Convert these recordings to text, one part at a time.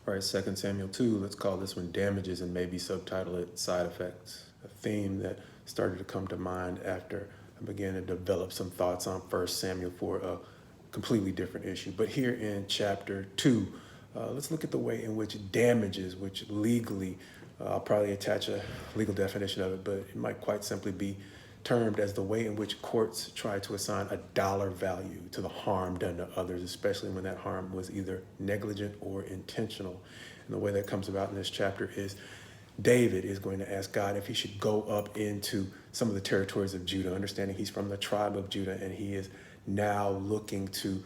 All right, 2 Samuel 2, let's call this one Damages and maybe subtitle it Side Effects, a theme that started to come to mind after I began to develop some thoughts on 1 Samuel for a completely different issue. But here in chapter 2, let's look at the way in which damages, which legally, I'll probably attach a legal definition of it, but it might quite simply be termed as the way in which courts try to assign a dollar value to the harm done to others, especially when that harm was either negligent or intentional. And the way that comes about in this chapter is David is going to ask God if he should go up into some of the territories of Judah, understanding he's from the tribe of Judah, and he is now looking to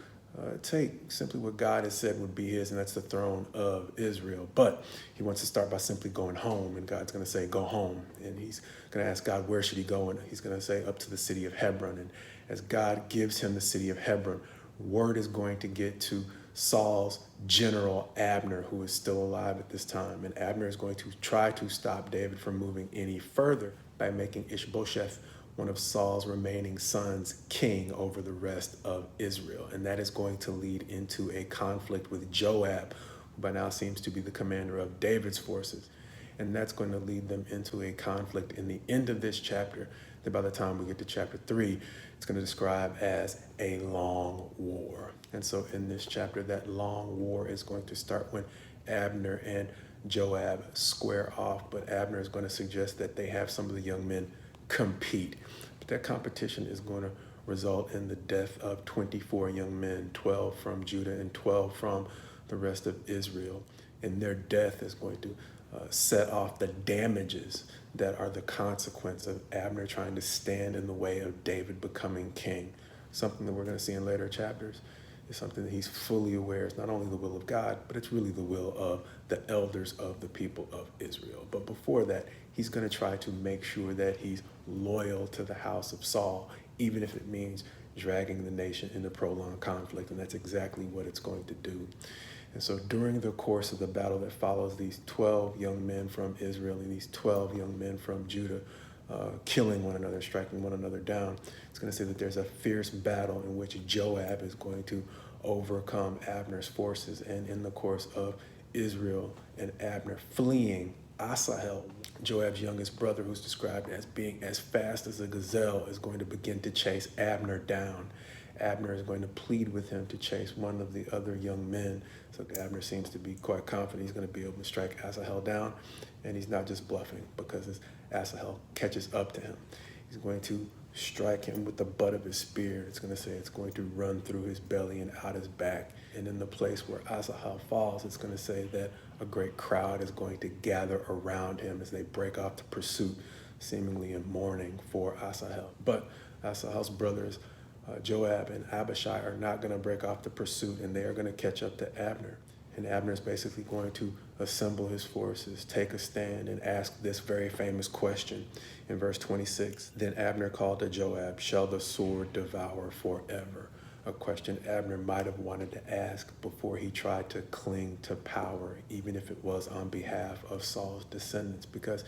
take simply what God has said would be his, and that's the throne of Israel. But he wants to start by simply going home, and God's going to say, go home. And he's going to ask God, where should he go? And he's going to say, up to the city of Hebron. And as God gives him the city of Hebron, word is going to get to Saul's general Abner, who is still alive at this time. And Abner is going to try to stop David from moving any further by making Ishbosheth, one of Saul's remaining sons, king over the rest of Israel. And that is going to lead into a conflict with Joab, who by now seems to be the commander of David's forces. And that's going to lead them into a conflict in the end of this chapter that by the time we get to chapter 3, it's going to describe as a long war. And so in this chapter, that long war is going to start when Abner and Joab square off, but Abner is going to suggest that they have some of the young men compete. But that competition is going to result in the death of 24 young men, 12 from Judah and 12 from the rest of Israel. And their death is going to set off the damages that are the consequence of Abner trying to stand in the way of David becoming king. Something that we're going to see in later chapters is something that he's fully aware is not only the will of God, but it's really the will of the elders of the people of Israel. But before that, he's going to try to make sure that he's loyal to the house of Saul, even if it means dragging the nation into prolonged conflict. And that's exactly what it's going to do. And so during the course of the battle that follows, these 12 young men from Israel and these 12 young men from Judah killing one another, striking one another down, it's going to say that there's a fierce battle in which Joab is going to overcome Abner's forces. And in the course of Israel and Abner fleeing, Asahel, Joab's youngest brother, who's described as being as fast as a gazelle, is going to begin to chase Abner down. Abner is going to plead with him to chase one of the other young men. So Abner seems to be quite confident he's going to be able to strike Asahel down. And he's not just bluffing, because as Asahel catches up to him, he's going to strike him with the butt of his spear. It's going to say it's going to run through his belly and out his back. And in the place where Asahel falls, it's going to say that a great crowd is going to gather around him as they break off the pursuit, seemingly in mourning for Asahel. But Asahel's brothers, Joab and Abishai, are not going to break off the pursuit, and they are going to catch up to Abner. And Abner is basically going to assemble his forces, take a stand, and ask this very famous question in verse 26. Then Abner called to Joab, "Shall the sword devour forever?" A question Abner might have wanted to ask before he tried to cling to power, even if it was on behalf of Saul's descendants, because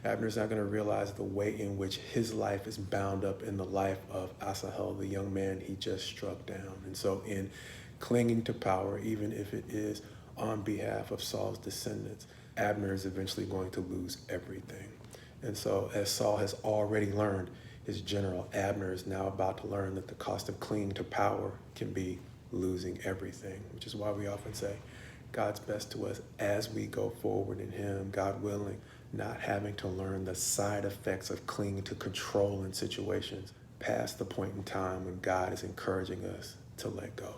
Abner's not going to realize the way in which his life is bound up in the life of Asahel, the young man he just struck down. And so in clinging to power, even if it is on behalf of Saul's descendants, Abner is eventually going to lose everything. And so as Saul has already learned, his general Abner is now about to learn that the cost of clinging to power can be losing everything, which is why we often say God's best to us as we go forward in him, God willing, not having to learn the side effects of clinging to control in situations past the point in time when God is encouraging us to let go.